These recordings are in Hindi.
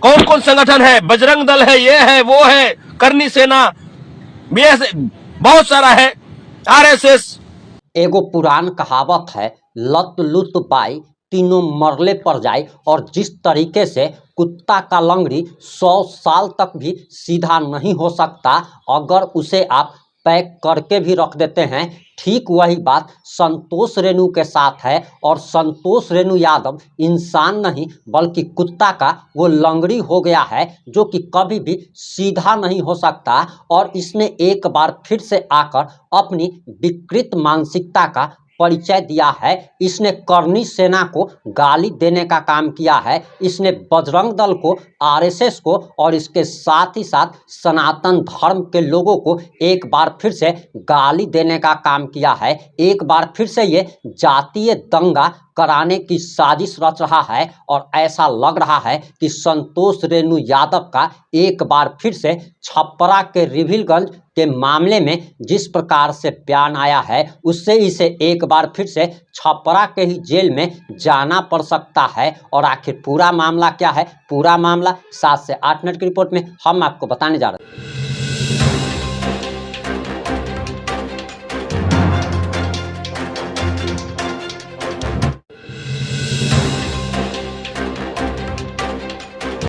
कौन कौन संगठन है, बजरंग दल है, ये है, वो है, करनी सेना, बहुत सारा है, आरएसएस। एगो पुरान कहावत है, लत लुत बाई तीनों मरले पर जाए। और जिस तरीके से कुत्ता का लंगड़ी 100 साल तक भी सीधा नहीं हो सकता अगर उसे आप पैक करके भी रख देते हैं, ठीक वही बात संतोष रेणु के साथ है। और संतोष रेणु यादव इंसान नहीं बल्कि कुत्ता का वो लंगड़ी हो गया है जो कि कभी भी सीधा नहीं हो सकता। और इसने एक बार फिर से आकर अपनी विकृत मानसिकता का परिचय दिया है। इसने करनी सेना को गाली देने का काम किया है। इसने बजरंग दल को, आरएसएस को और इसके साथ ही साथ सनातन धर्म के लोगों को एक बार फिर से गाली देने का काम किया है। एक बार फिर से ये जातीय दंगा कराने की साजिश रच रहा है। और ऐसा लग रहा है कि संतोष रेणु यादव का एक बार फिर से छपरा के रिविलगंज के मामले में जिस प्रकार से बयान आया है उससे इसे एक बार फिर से छपरा के ही जेल में जाना पड़ सकता है। और आखिर पूरा मामला क्या है, पूरा मामला 7 से 8 मिनट की रिपोर्ट में हम आपको बताने जा रहे हैं।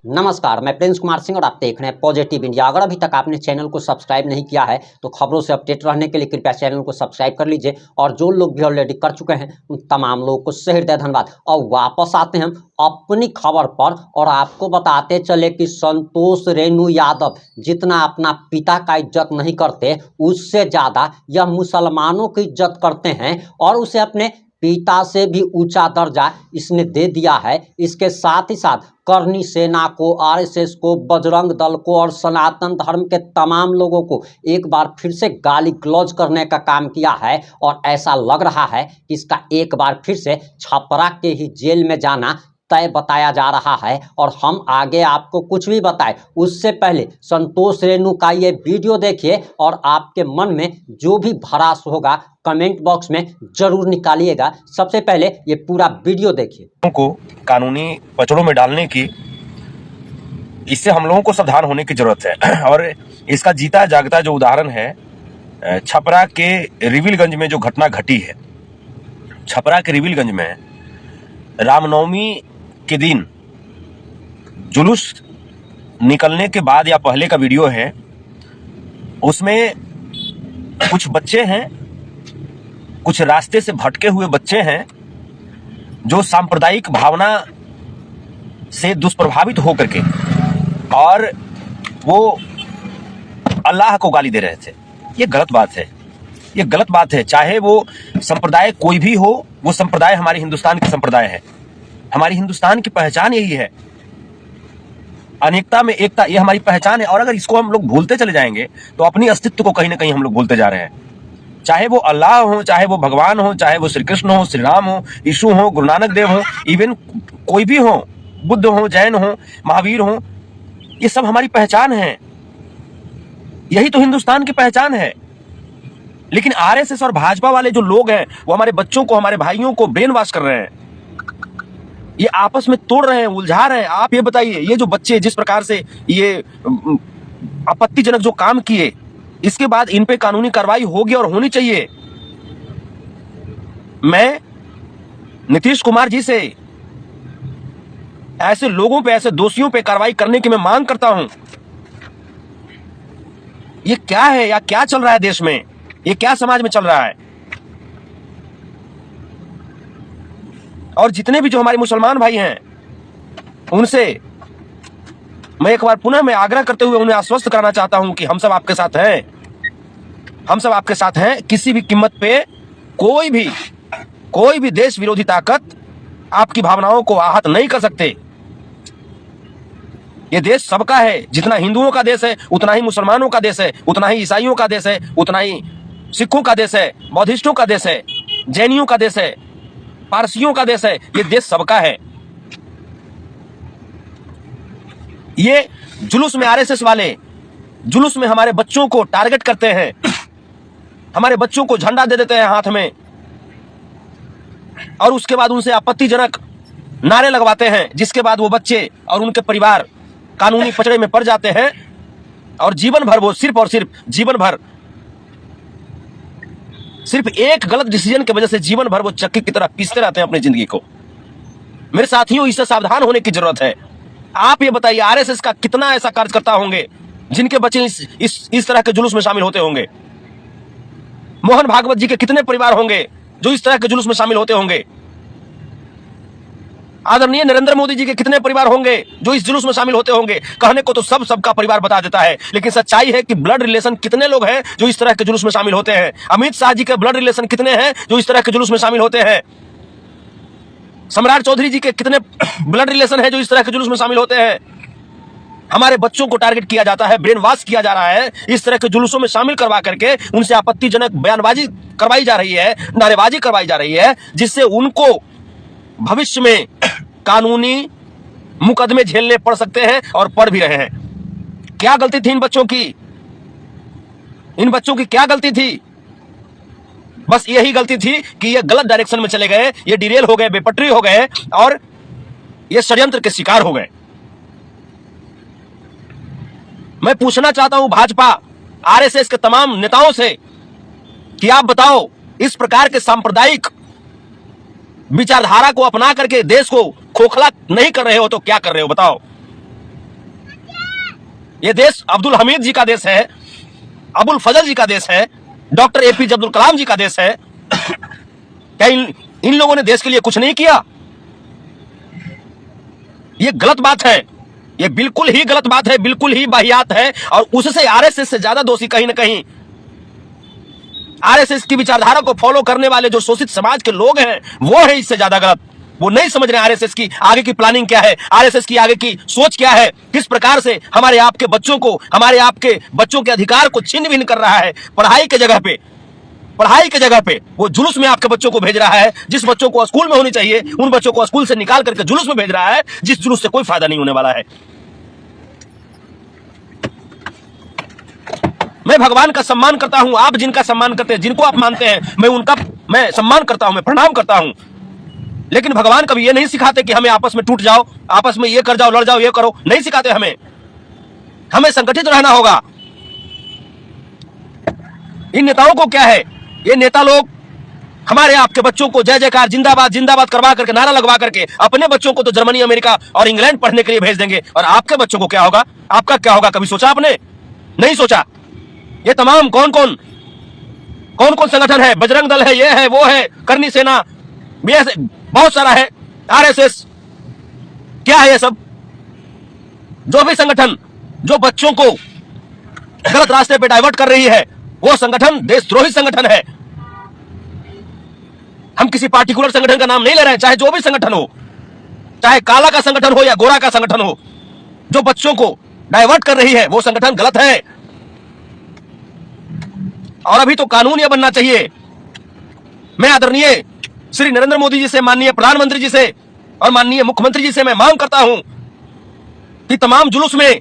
नमस्कार, मैं प्रिंस कुमार सिंह और आप देख रहे हैं पॉजिटिव इंडिया। अगर अभी तक आपने चैनल को सब्सक्राइब नहीं किया है तो खबरों से अपडेट रहने के लिए कृपया चैनल को सब्सक्राइब कर लीजिए। और जो लोग भी ऑलरेडी कर चुके हैं उन तमाम लोगों को सहृदय धन्यवाद। और वापस आते हैं हम अपनी खबर पर और आपको बताते चले कि संतोष रेणु यादव जितना अपना पिता का इज्जत नहीं करते उससे ज़्यादा यह मुसलमानों की इज्जत करते हैं। और उसे अपने पिता से भी ऊंचा दर्जा इसने दे दिया है। इसके साथ ही साथ करनी सेना को, आरएसएस को, बजरंग दल को और सनातन धर्म के तमाम लोगों को एक बार फिर से गाली गलौज करने का काम किया है। और ऐसा लग रहा है कि इसका एक बार फिर से छपरा के ही जेल में जाना तय बताया जा रहा है। और हम आगे आपको कुछ भी बताएं उससे पहले संतोष रेणु का ये वीडियो देखिए और आपके मन में जो भी भड़ास होगा कमेंट बॉक्स में जरूर निकालिएगा। सबसे पहले ये पूरा वीडियो देखिए। को कानूनी पचड़ों में डालने की, इससे हम लोगों को सावधान होने की जरूरत है। और इसका जीता जागता जो उदाहरण है छपरा के रिविलगंज में जो घटना घटी है। छपरा के रिविलगंज में रामनवमी के दिन जुलूस निकलने के बाद या पहले का वीडियो है। उसमें कुछ बच्चे हैं, कुछ रास्ते से भटके हुए बच्चे हैं जो सांप्रदायिक भावना से दुष्प्रभावित होकर के और वो अल्लाह को गाली दे रहे थे। ये गलत बात है, ये गलत बात है। चाहे वो संप्रदाय कोई भी हो, वो संप्रदाय हमारे हिंदुस्तान की संप्रदाय है। हमारी हिंदुस्तान की पहचान यही है, अनेकता में एकता, ये हमारी पहचान है। और अगर इसको हम लोग भूलते चले जाएंगे तो अपनी अस्तित्व को कहीं ना कहीं हम लोग भूलते जा रहे हैं। चाहे वो अल्लाह हो, चाहे वो भगवान हो, चाहे वो श्री कृष्ण हो, श्री राम हो, यीशु हो, गुरु नानक देव हो, इवन कोई भी हो, बुद्ध हो, जैन हो, महावीर हो, ये सब हमारी पहचान है। यही तो हिंदुस्तान की पहचान है। लेकिन आरएसएस और भाजपा वाले जो लोग हैं वो हमारे बच्चों को, हमारे भाइयों को ब्रेन वॉश कर रहे हैं। ये आपस में तोड़ रहे हैं, उलझा रहे हैं। आप ये बताइए, ये जो बच्चे जिस प्रकार से ये आपत्तिजनक जो काम किए, इसके बाद इन पे कानूनी कार्रवाई होगी और होनी चाहिए। मैं नीतीश कुमार जी से ऐसे लोगों पे, ऐसे दोषियों पे कार्रवाई करने की मैं मांग करता हूं। ये क्या है या क्या चल रहा है देश में, ये क्या समाज में चल रहा है। और जितने भी जो हमारे मुसलमान भाई हैं उनसे मैं एक बार पुनः मैं आग्रह करते हुए उन्हें आश्वस्त कराना चाहता हूं कि हम सब आपके साथ हैं, हम सब आपके साथ हैं। किसी भी कीमत पे कोई भी देश विरोधी ताकत आपकी भावनाओं को आहत नहीं कर सकते। ये देश सबका है। जितना हिंदुओं का देश है उतना ही मुसलमानों का देश है, उतना ही ईसाइयों का देश है, उतना ही सिखों का देश है, बौद्धिस्टों का देश है, जैनियों का देश है, पारसियों का देश है। ये देश सबका है। ये जुलूस में आरएसएस वाले जुलूस में हमारे बच्चों को टारगेट करते हैं, हमारे बच्चों को झंडा दे देते हैं हाथ में और उसके बाद उनसे आपत्तिजनक नारे लगवाते हैं, जिसके बाद वो बच्चे और उनके परिवार कानूनी पचड़े में पड़ जाते हैं और जीवन भर वो सिर्फ और सिर्फ जीवन भर सिर्फ एक गलत डिसीजन की वजह से जीवन भर वो चक्की की तरह पीसते रहते हैं अपनी जिंदगी को। मेरे साथियों, इससे सावधान होने की जरूरत है। आप ये बताइए, आरएसएस का कितना ऐसा कार्यकर्ता होंगे जिनके बच्चे इस तरह के जुलूस में शामिल होते होंगे? मोहन भागवत जी के कितने परिवार होंगे जो इस तरह के जुलूस में शामिल होते होंगे? आदरणीय नरेंद्र मोदी जी के कितने परिवार होंगे जो इस जुलूस में शामिल होते होंगे? कहने को तो सबका परिवार बता देता है, लेकिन सच्चाई है कि ब्लड रिलेशन कितने लोग हैं जो इस तरह के जुलूस में शामिल होते हैं? अमित शाह जी के ब्लड रिलेशन कितने हैं जो इस तरह के जुलूस में शामिल होते हैं? सम्राट चौधरी जी के कितने ब्लड रिलेशन है जो इस तरह के जुलूस में शामिल होते हैं? हमारे बच्चों को टारगेट किया जाता है, ब्रेन वॉश किया जा रहा है, इस तरह के जुलूसों में शामिल करवा करके उनसे आपत्तिजनक बयानबाजी करवाई जा रही है, नारेबाजी करवाई जा रही है, जिससे उनको भविष्य में कानूनी मुकदमे झेलने पड़ सकते हैं और पड़ भी रहे हैं। क्या गलती थी इन बच्चों की? इन बच्चों की क्या गलती थी? बस यही गलती थी कि ये गलत डायरेक्शन में चले गए, ये डिरेल हो गए, बेपटरी हो गए और ये षड्यंत्र के शिकार हो गए। मैं पूछना चाहता हूं भाजपा, आरएसएस के तमाम नेताओं से कि आप बताओ, इस प्रकार के सांप्रदायिक विचारधारा को अपना करके देश को खोखला नहीं कर रहे हो तो क्या कर रहे हो? बताओ। यह देश अब्दुल हमीद जी का देश है, अबुल फजल जी का देश है, डॉक्टर एपीजे अब्दुल कलाम जी का देश है। क्या इन लोगों ने देश के लिए कुछ नहीं किया? यह गलत बात है, यह बिल्कुल ही गलत बात है, बिल्कुल ही वाहियात है। और उससे आरएसएस से ज्यादा दोषी कहीं ना कहीं आरएसएस की विचारधारा को फॉलो करने वाले जो शोषित समाज के लोग हैं, वो है इससे ज्यादा गलत। वो नहीं समझ रहे आरएसएस की आगे की प्लानिंग क्या है, आरएसएस की आगे की सोच क्या है, किस प्रकार से हमारे आपके बच्चों को, हमारे आपके बच्चों के अधिकार को छिन्न भिन्न कर रहा है। पढ़ाई के जगह पे वो जुलूस में आपके बच्चों को भेज रहा है। जिस बच्चों को स्कूल में होनी चाहिए उन बच्चों को स्कूल से निकाल करके जुलूस में भेज रहा है, जिस जुलूस से कोई फायदा नहीं होने वाला है। मैं भगवान का सम्मान करता हूं, आप जिनका सम्मान करते हैं, जिनको आप मानते हैं, मैं सम्मान करता हूं, मैं प्रणाम करता हूं। लेकिन भगवान कभी ये नहीं सिखाते कि हमें आपस में टूट जाओ, आपस में ये कर जाओ, लड़ जाओ, ये करो, नहीं सिखाते। हमें संगठित रहना होगा। इन नेताओं को क्या है, ये नेता लोग हमारे आपके बच्चों को जय जयकार, जिंदाबाद जिंदाबाद करवा करके, नारा लगवा करके अपने बच्चों को तो जर्मनी, अमेरिका और इंग्लैंड पढ़ने के लिए भेज देंगे, और आपके बच्चों को क्या होगा? आपका क्या होगा? कभी सोचा आपने? नहीं सोचा। ये तमाम कौन कौन संगठन है? बजरंग दल है, ये है, वो है, करनी सेना, बहुत सारा है, आरएसएस, क्या है ये सब? जो भी संगठन जो बच्चों को गलत रास्ते पे डाइवर्ट कर रही है, वो संगठन देशद्रोही संगठन है। हम किसी पार्टिकुलर संगठन का नाम नहीं ले रहे हैं, चाहे जो भी संगठन हो, चाहे काला का संगठन हो या गोरा का संगठन हो, जो बच्चों को डाइवर्ट कर रही है वो संगठन गलत है। और अभी तो कानून यह बनना चाहिए। मैं आदरणीय श्री नरेंद्र मोदी जी से, माननीय प्रधानमंत्री जी से और माननीय मुख्यमंत्री जी से मैं मांग करता हूं कि तमाम जुलूस में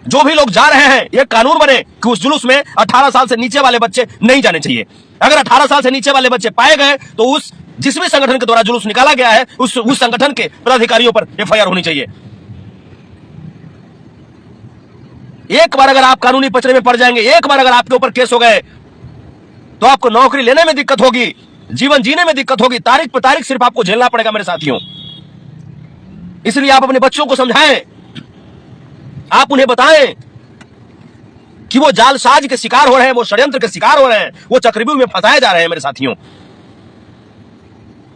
जो भी लोग जा रहे हैं, यह कानून बने कि उस जुलूस में 18 साल से नीचे वाले बच्चे नहीं जाने चाहिए। अगर 18 साल से नीचे वाले बच्चे पाए गए तो उस जिस भी संगठन के द्वारा जुलूस निकाला गया है उस संगठन के पदाधिकारियों पर एफआईआर होनी चाहिए। एक बार अगर आप कानूनी पचड़े में पड़ जाएंगे, एक बार अगर आपके ऊपर केस हो गए, तो आपको नौकरी लेने में दिक्कत होगी, जीवन जीने में दिक्कत होगी, तारीख पे तारीख सिर्फ आपको झेलना पड़ेगा मेरे साथियों। इसलिए आप अपने बच्चों को समझाएं, आप उन्हें बताएं कि वो जालसाज के शिकार हो रहे हैं, वो षड्यंत्र के शिकार हो रहे हैं, वो चक्रव्यूह में फंसाए जा रहे हैं मेरे साथियों।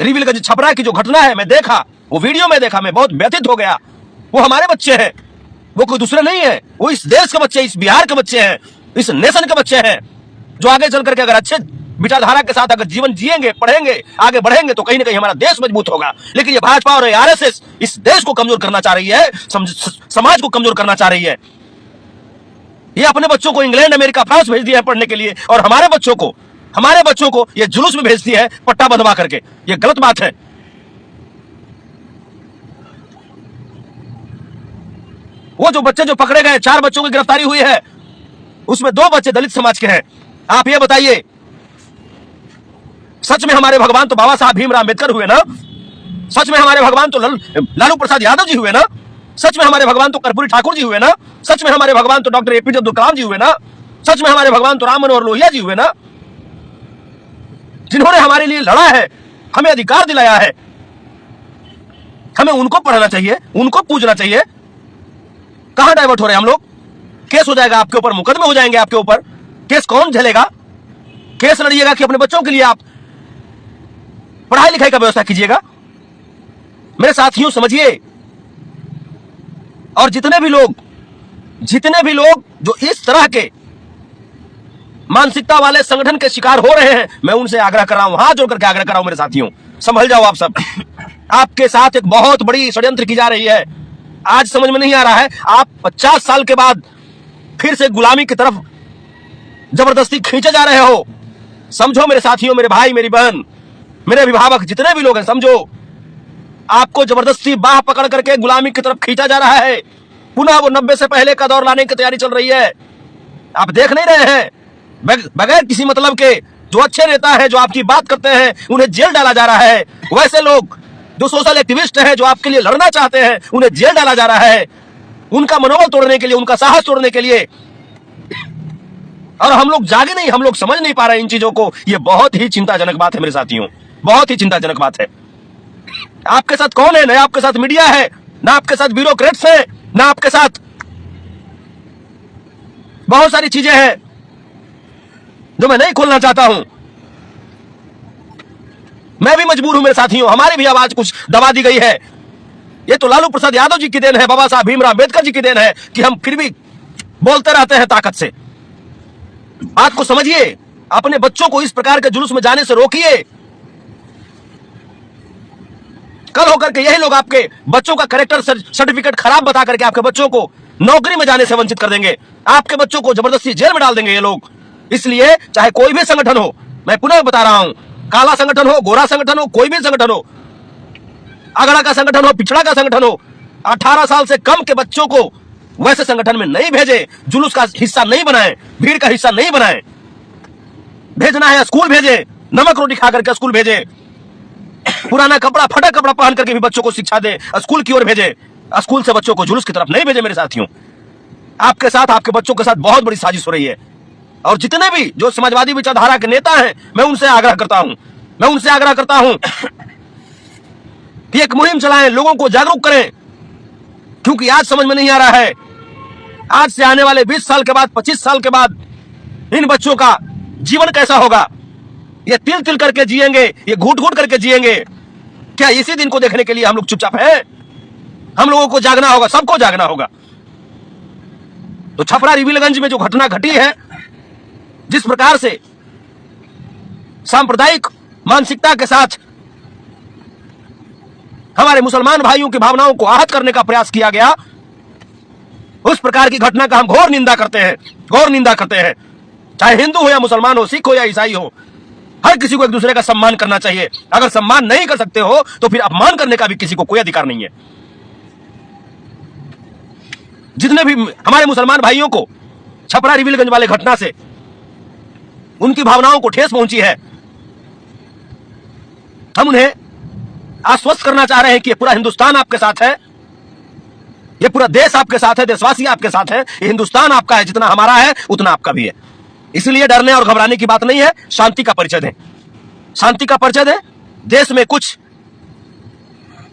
रिविलगंज छपरा की जो घटना है, मैं देखा, वो वीडियो में देखा, मैं बहुत व्यथित हो गया। वो हमारे बच्चे हैं, वो कोई दूसरे नहीं है, वो इस देश के बच्चे, इस बिहार के बच्चे हैं, इस नेशन के बच्चे हैं, जो आगे चल करके अगर अच्छे विचारधारा के साथ अगर जीवन जिएंगे, पढ़ेंगे, आगे बढ़ेंगे तो कहीं ना कहीं हमारा देश मजबूत होगा। लेकिन ये भाजपा और आरएसएस इस देश को कमजोर करना चाह रही है, समाज को कमजोर करना चाह रही है। ये अपने बच्चों को इंग्लैंड, अमेरिका, फ्रांस भेज दिया है पढ़ने के लिए, और हमारे बच्चों को ये जुलूस में भेजती है पट्टा बंधवा करके। ये गलत बात है। वो जो बच्चे जो पकड़े गए, 4 बच्चों की गिरफ्तारी हुई है, उसमें 2 बच्चे दलित समाज के हैं। आप ये बताइए, सच में हमारे भगवान तो बाबा साहब भीमराव अंबेडकर हुए ना? सच में हमारे भगवान तो लालू प्रसाद यादव जी हुए ना? सच में हमारे भगवान तो कर्पूरी ठाकुर जी हुए ना? सच में हमारे भगवान तो डॉक्टर एपीजे अब्दुल कलाम जी हुए ना? सच में हमारे भगवान तो राम मनोहर लोहिया जी हुए ना? जिन्होंने हमारे लिए लड़ा है, हमें अधिकार दिलाया है। हमें उनको पढ़ना चाहिए, उनको पूजना चाहिए। कहां डाइवर्ट हो रहे हैं हम लोग? केस हो जाएगा आपके ऊपर, मुकदमे हो जाएंगे आपके ऊपर। केस कौन झेलेगा? केस लड़िएगा कि अपने बच्चों के लिए आप पढ़ाई लिखाई का व्यवस्था कीजिएगा? मेरे साथियों समझिए, और जितने भी लोग जो इस तरह के मानसिकता वाले संगठन के शिकार हो रहे हैं, मैं उनसे आग्रह कर रहा हूं, हाथ जोड़ करके आग्रह कर रहा हूं, मेरे साथियों संभल जाओ आप सब। आपके साथ एक बहुत बड़ी षड्यंत्र की जा रही है। आज समझ में नहीं आ रहा है, आप 50 साल के बाद फिर से गुलामी की तरफ जबरदस्ती खींचे जा रहे हो। समझो मेरे साथियों, मेरे भाई, मेरी बहन, मेरे अभिभावक, जितने भी लोग हैं, समझो, आपको जबरदस्ती बाह पकड़ करके गुलामी की तरफ खींचा जा रहा है। पुनः वो 90 से पहले का दौर लाने की तैयारी चल रही है। आप देख नहीं रहे हैं? बगैर किसी मतलब के जो अच्छे नेता हैं, जो आपकी बात करते हैं, उन्हें जेल डाला जा रहा है। वैसे लोग जो सोशल एक्टिविस्ट हैं, जो आपके लिए लड़ना चाहते हैं, उन्हें जेल डाला जा रहा है, उनका मनोबल तोड़ने के लिए, उनका साहस तोड़ने के लिए। और हम लोग जागे नहीं, हम लोग समझ नहीं पा रहे इन चीजों को। यह बहुत ही चिंताजनक बात है मेरे साथियों, बहुत ही चिंताजनक बात है। आपके साथ कौन है? ना आपके साथ मीडिया है, ना आपके साथ ब्यूरोक्रेट्स है, ना आपके साथ बहुत सारी चीजें हैं जो मैं नहीं खोलना चाहता हूं। मैं भी मजबूर हूं मेरे साथियों, हमारी भी आवाज कुछ दबा दी गई है। ये तो लालू प्रसाद यादव जी की देन है, बाबा साहब भीमराव अम्बेडकर जी की देन है कि हम फिर भी बोलते रहते हैं ताकत से। बात को समझिए, अपने बच्चों को इस प्रकार के जुलूस में जाने से रोकिए। कल होकर के यही लोग आपके बच्चों का कैरेक्टर सर्टिफिकेट खराब बता करके आपके बच्चों को नौकरी में जाने से वंचित कर देंगे। आपके बच्चों को जबरदस्ती जेल में डाल देंगे ये लोग। इसलिए चाहे कोई भी संगठन हो, मैं पुनः बता रहा हूं, काला संगठन हो, गोरा संगठन हो, कोई भी संगठन हो, अगड़ा का संगठन हो, पिछड़ा का संगठन हो, 18 साल से कम के बच्चों को वैसे संगठन में नहीं भेजे, जुलूस का हिस्सा नहीं बनाए, भीड़ का हिस्सा नहीं बनाए। भेजना है स्कूल भेजे, नमक रोटी खा करके स्कूल भेजे, पुराना कपड़ा, फटा कपड़ा पहन करके भी बच्चों को शिक्षा दे, स्कूल की ओर भेजे। स्कूल से बच्चों को जुलूस की तरफ नहीं भेजे। मेरे साथियों, आपके साथ, आपके बच्चों के साथ बहुत बड़ी साजिश हो रही है। और जितने भी जो समाजवादी विचारधारा के नेता हैं, मैं उनसे आग्रह करता हूं कि एक मुहिम चलाएं, लोगों को जागरूक करें। क्योंकि आज समझ में नहीं आ रहा है, आज से आने वाले 20 साल के बाद, 25 साल के बाद इन बच्चों का जीवन कैसा होगा। ये तिल तिल करके जिएंगे, ये घूट घूट करके जिएंगे। क्या इसी दिन को देखने के लिए हम लोग चुपचाप हैं? हम लोगों को जागना होगा, सबको जागना होगा। तो छपरा रिविलगंज में जो घटना घटी है, जिस प्रकार से सांप्रदायिक मानसिकता के साथ हमारे मुसलमान भाइयों की भावनाओं को आहत करने का प्रयास किया गया, उस प्रकार की घटना का हम घोर निंदा करते हैं। चाहे हिंदू हो या मुसलमान हो, सिख हो या ईसाई हो, हर किसी को एक दूसरे का सम्मान करना चाहिए। अगर सम्मान नहीं कर सकते हो तो फिर अपमान करने का भी किसी को कोई अधिकार नहीं है। जितने भी हमारे मुसलमान भाइयों को छपरा रिविलगंज वाले घटना से उनकी भावनाओं को ठेस पहुंची है, हम उन्हें आश्वस्त करना चाह रहे हैं कि ये पूरा हिंदुस्तान आपके साथ है, ये पूरा देश आपके साथ है, देशवासी आपके साथ है। ये हिंदुस्तान आपका है, जितना हमारा है उतना आपका भी है। इसलिए डरने और घबराने की बात नहीं है। शांति का परिचय दें, शांति का परिचय दें। देश में कुछ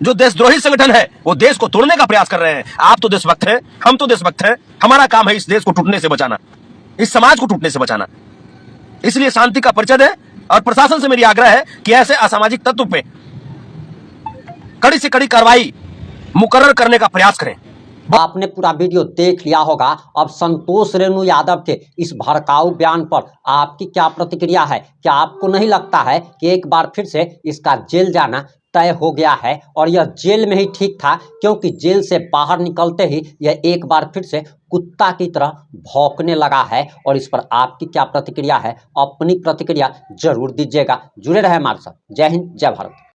जो देशद्रोही संगठन है वो देश को तोड़ने का प्रयास कर रहे हैं। आप तो देशभक्त हैं, हम तो देशभक्त हैं। हमारा काम है इस देश को टूटने से बचाना, इस समाज को टूटने से बचाना। इसलिए शांति का परिचय दें। और प्रशासन से मेरी आग्रह है कि ऐसे असामाजिक तत्व पे कड़ी से कड़ी कार्रवाई मुकर्रर करने का प्रयास करें। आपने पूरा वीडियो देख लिया होगा। अब संतोष रेणु यादव के इस भड़काऊ बयान पर आपकी क्या प्रतिक्रिया है? क्या आपको नहीं लगता है कि एक बार फिर से इसका जेल जाना तय हो गया है और यह जेल में ही ठीक था? क्योंकि जेल से बाहर निकलते ही यह एक बार फिर से कुत्ता की तरह भौंकने लगा है। और इस पर आपकी क्या प्रतिक्रिया है? अपनी प्रतिक्रिया जरूर दीजिएगा। जुड़े रहे हमारे साथ। जय हिंद, जय भारत।